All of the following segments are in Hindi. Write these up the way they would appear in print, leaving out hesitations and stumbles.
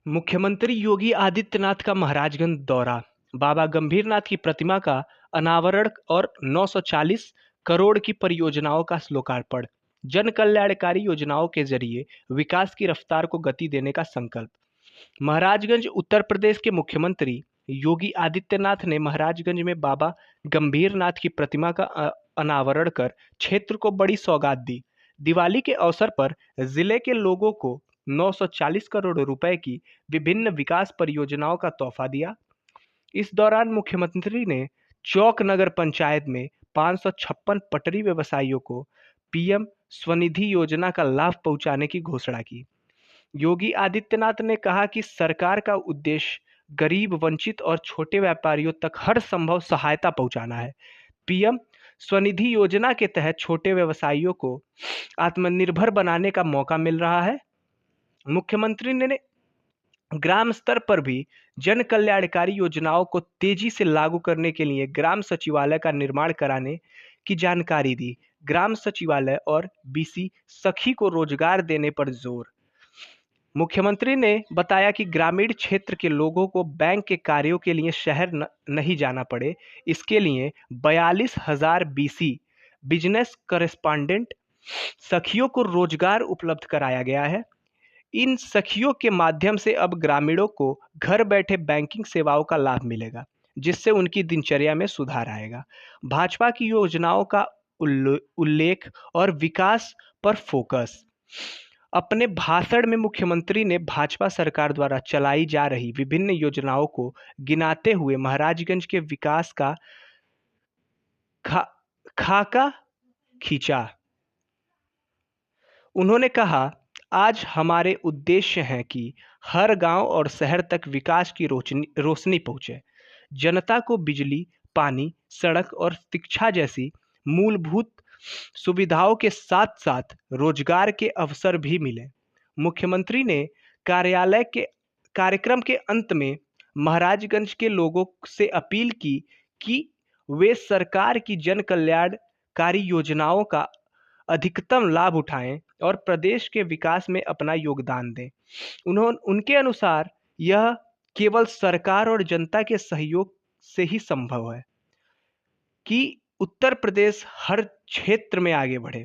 मुख्यमंत्री योगी आदित्यनाथ का महाराजगंज दौरा। बाबा गंभीरनाथ की प्रतिमा का अनावरण और 940 करोड़ की परियोजनाओं का लोकार्पण। जन कल्याणकारी योजनाओं के जरिए विकास की रफ्तार को गति देने का संकल्प। महाराजगंज उत्तर प्रदेश के मुख्यमंत्री योगी आदित्यनाथ ने महाराजगंज में बाबा गंभीरनाथ की प्रतिमा का अनावरण कर क्षेत्र को बड़ी सौगात दी। दिवाली के अवसर पर जिले के लोगों को 940 करोड़ रुपए की विभिन्न विकास परियोजनाओं का तोहफा दिया। इस दौरान मुख्यमंत्री ने चौक नगर पंचायत में 556 पटरी व्यवसायियों को पीएम स्वनिधि योजना का लाभ पहुंचाने की घोषणा की। योगी आदित्यनाथ ने कहा कि सरकार का उद्देश्य गरीब, वंचित और छोटे व्यापारियों तक हर संभव सहायता पहुंचाना है। पीएम स्वनिधि योजना के तहत छोटे व्यवसायियों को आत्मनिर्भर बनाने का मौका मिल रहा है। मुख्यमंत्री ने ग्राम स्तर पर भी जन कल्याणकारी योजनाओं को तेजी से लागू करने के लिए ग्राम सचिवालय का निर्माण कराने की जानकारी दी। ग्राम सचिवालय और बीसी सखी को रोजगार देने पर जोर। मुख्यमंत्री ने बताया कि ग्रामीण क्षेत्र के लोगों को बैंक के कार्यों के लिए शहर नहीं जाना पड़े। इसके लिए 42,000 बीसी बिजनेस करेस्पॉन्डेंट सखियों को रोजगार उपलब्ध कराया गया है। इन सखियों के माध्यम से अब ग्रामीणों को घर बैठे बैंकिंग सेवाओं का लाभ मिलेगा, जिससे उनकी दिनचर्या में सुधार आएगा। भाजपा की योजनाओं का उल्लेख और विकास पर फोकस। अपने भाषण में मुख्यमंत्री ने भाजपा सरकार द्वारा चलाई जा रही विभिन्न योजनाओं को गिनाते हुए महाराजगंज के विकास का खाका खींचा। उन्होंने कहा, आज हमारे उद्देश्य है कि हर गांव और शहर तक विकास की रोशनी पहुंचे। जनता को बिजली, पानी, सड़क और शिक्षा जैसी मूलभूत सुविधाओं के साथ साथ रोजगार के अवसर भी मिले। मुख्यमंत्री ने कार्यक्रम के अंत में महाराजगंज के लोगों से अपील की कि वे सरकार की जन कल्याणकारी योजनाओं का अधिकतम लाभ उठाएं और प्रदेश के विकास में अपना योगदान दें। उनके अनुसार यह केवल सरकार और जनता के सहयोग से ही संभव है कि उत्तर प्रदेश हर क्षेत्र में आगे बढ़े।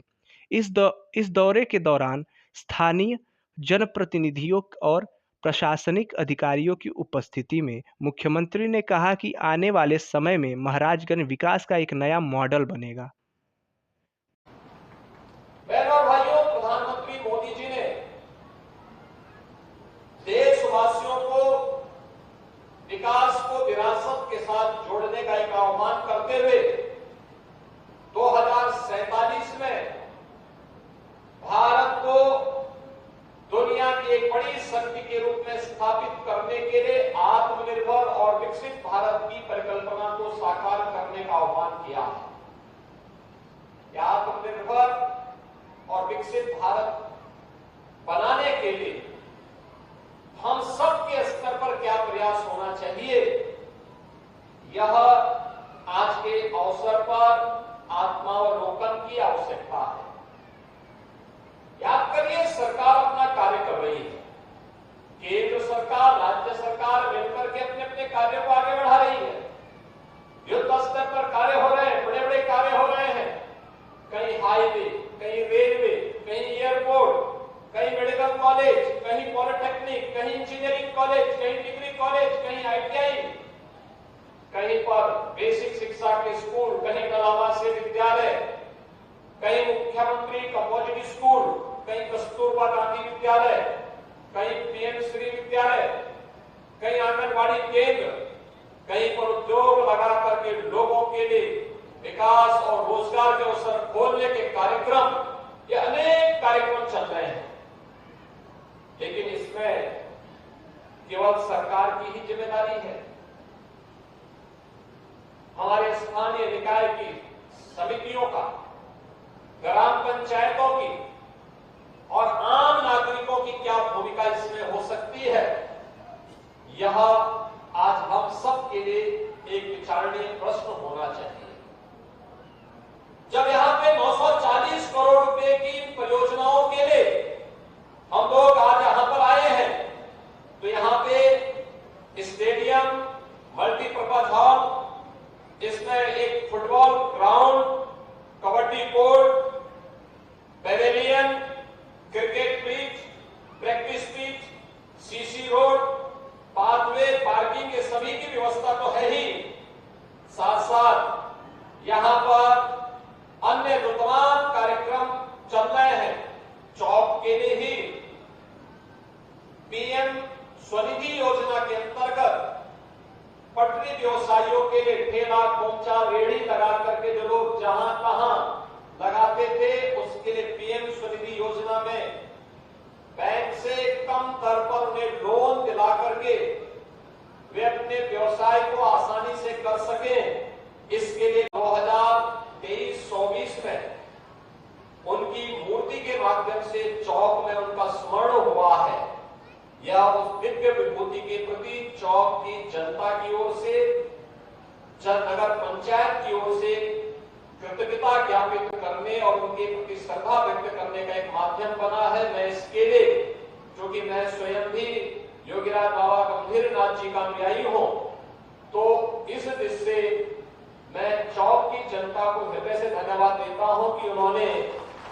इस दौरे के दौरान स्थानीय जनप्रतिनिधियों और प्रशासनिक अधिकारियों की उपस्थिति में मुख्यमंत्री ने कहा कि आने वाले समय में महाराजगंज विकास का एक नया मॉडल बनेगा। बहनों और भाइयों, प्रधानमंत्री मोदी जी ने देशवासियों को विकास को विरासत के साथ जोड़ने का एक आह्वान करते हुए 2047 में भारत को दुनिया की एक बड़ी शक्ति के रूप में स्थापित करने के लिए आत्मनिर्भर और विकसित भारत की परिकल्पना को साकार करने का आह्वान किया है। आत्मनिर्भर और विकसित भारत बनाने के लिए हम सबके स्तर पर क्या प्रयास होना चाहिए, यह आज के अवसर पर आत्मावलोकन की आवश्यकता है। याद करिए, सरकार अपना कार्य कर रही है। केंद्र सरकार, राज्य सरकार मिलकर के अपने अपने कार्यों को आगे बढ़ा रही है। युद्ध स्तर पर कार्य हो रहे हैं, बड़े बड़े कार्य हो रहे हैं। कहीं हाईवे, कहीं रेलवे, कहीं एयरपोर्ट, कहीं मेडिकल कॉलेज, कहीं पॉलिटेक्निक, कहीं इंजीनियरिंग कॉलेज, कहीं डिग्री कॉलेज, कहीं आईटीआई, कहीं पर बेसिक शिक्षा के स्कूल, कहीं आवासीय विद्यालय, कहीं मुख्यमंत्री कॉलेज स्कूल, कहीं कस्तूरबा गांधी विद्यालय, कहीं पीएम श्री विद्यालय, कहीं आंगनबाड़ी केंद्र, कहीं पर उद्योग लगा करके लोगों के लिए विकास और रोजगार के अवसर खोलने के कार्यक्रम, ये अनेक कार्यक्रम चल रहे हैं। लेकिन इसमें केवल सरकार की ही जिम्मेदारी है। हमारे स्थानीय निकाय की समितियों का, ग्राम पंचायतों की और आम नागरिकों की क्या भूमिका इसमें हो सकती है, यह आज हम सब के लिए एक विचारणीय प्रश्न होना चाहिए। जब यहां पे 940 करोड़ रुपए की परियोजनाओं के लिए हम लोग आज यहां पर आए हैं, तो यहां practice pitch, CC road, pathway, parking, ये सभी की व्यवस्था तो है ही, साथ साथ यहां पर अन्य जो तमाम कार्यक्रम चल रहे हैं। चौक के लिए ही पीएम स्वनिधि योजना के अंतर्गत पटरी व्यवसायियों के लिए ठेला, खोमचा, रेहड़ी लगा करके जो लोग जहां तहां लगाते थे, उसके लिए पीएम स्वनिधि योजना में बैंक से कम दर पर उन्हें लोन दिला करके वे अपने व्यवसाय को आसानी से कर सकें। इसके लिए 2023-24 में उनकी मूर्ति के माध्यम से चौक में उनका स्मरण हुआ है। यह उस दिव्य विभूति के प्रति चौक की जनता की ओर से, नगर पंचायत की ओर से कृतज्ञता ज्ञापित करने और उनके प्रति श्रद्धा व्यक्त करने का एक माध्यम बना है। मैं इसके लिए, क्योंकि मैं स्वयं भी योगीराज बाबा गंभीर नाथ जी का अनुयायी हूं, तो इस दृष्टि से मैं चौक की जनता को हृदय से धन्यवाद देता हूं कि उन्होंने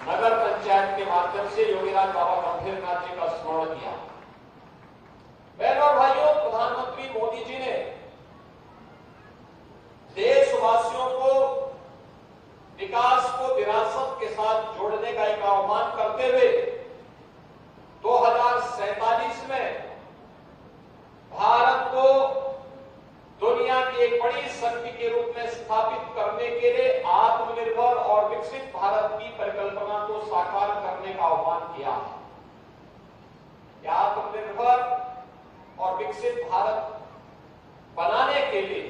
नगर पंचायत के माध्यम से योगीराज बाबा गंभीर नाथ जी का स्मरण किया। बहनों और भाइयों, प्रधानमंत्री मोदी जी ने देशवासियों को विकास को विरासत के साथ जोड़ने का एक आह्वान करते हुए 2047 में भारत को दुनिया की एक बड़ी शक्ति के रूप में स्थापित करने के लिए आत्मनिर्भर और विकसित भारत की परिकल्पना को साकार करने का आह्वान किया है। आत्मनिर्भर और विकसित भारत बनाने के लिए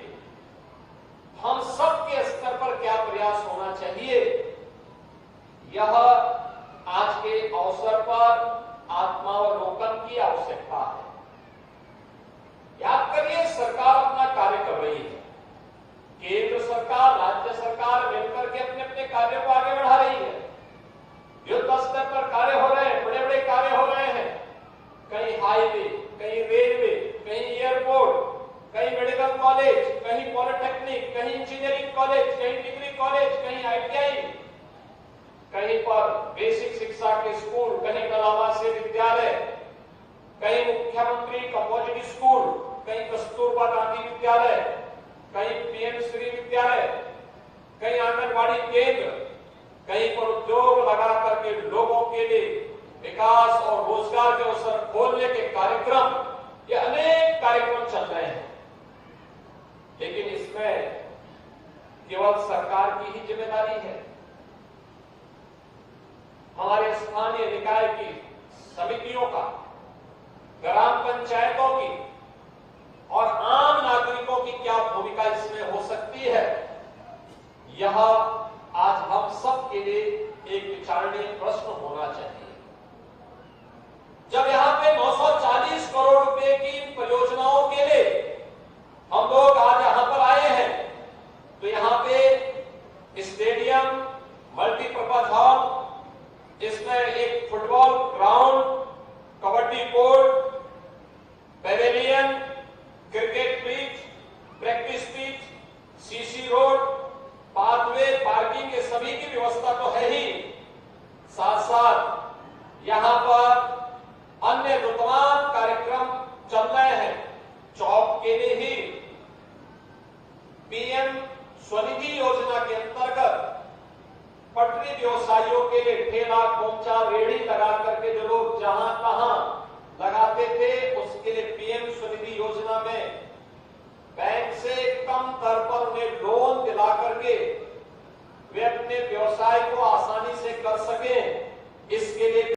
हम सबके स्तर पर क्या प्रयास होना चाहिए, यह आज के अवसर पर आत्मावलोकन की आवश्यकता है। याद करिए, सरकार अपना कार्य कर रही है। केंद्र सरकार, राज्य सरकार मिलकर के अपने अपने कार्यों को आगे बढ़ा रही है। युद्ध स्तर पर कार्य हो रहे हैं, बड़े बड़े कार्य हो रहे हैं। कहीं हाईवे, कहीं रेलवे, कहीं एयरपोर्ट, कहीं मेडिकल कॉलेज, कहीं पॉलिटेक्निक, कहीं इंजीनियरिंग कॉलेज, कहीं डिग्री कॉलेज, कहीं आईटीआई, कहीं पर बेसिक शिक्षा के स्कूल, कहीं आवासीय विद्यालय, कहीं मुख्यमंत्री कंपोजिट स्कूल, कहीं कस्तूरबा गांधी विद्यालय, कहीं पीएम श्री विद्यालय, कहीं आंगनबाड़ी केंद्र, कहीं पर उद्योग लगा करके लोगों के लिए विकास और रोजगार के अवसर खोलने के कार्यक्रम, ये अनेक कार्यक्रम चल रहे हैं। लेकिन इसमें केवल सरकार की ही जिम्मेदारी है। हमारे स्थानीय निकाय की समितियों का, ग्राम पंचायतों की और आम नागरिकों की क्या भूमिका इसमें हो सकती है, यह आज हम सब के लिए एक विचारणीय प्रश्न होना चाहिए। जब यहां पे 940 करोड़ रुपए की परियोजनाओं के लिए हम लोग आज यहां पर आए हैं, तो यहां पे स्टेडियम, मल्टीपर्पज हॉल, इसमें एक football ground, kabaddi court, pavilion, cricket pitch, practice pitch, CC road, pathway, parking, ये सभी की व्यवस्था तो है ही, साथ साथ यहां पर अन्य जो तमाम कार्यक्रम चल रहे हैं। चौक के लिए ही पीएम स्वनिधि योजना के अंतर्गत पटरी व्यवसायियों के लिए ठेला, खोमचा, रेहड़ी लगा करके जो लोग जहां तहां लगाते थे, उसके लिए पीएम स्वनिधि योजना में बैंक से कम दर पर उन्हें लोन दिला करके वे अपने व्यवसाय को आसानी से कर सकें। इसके लिए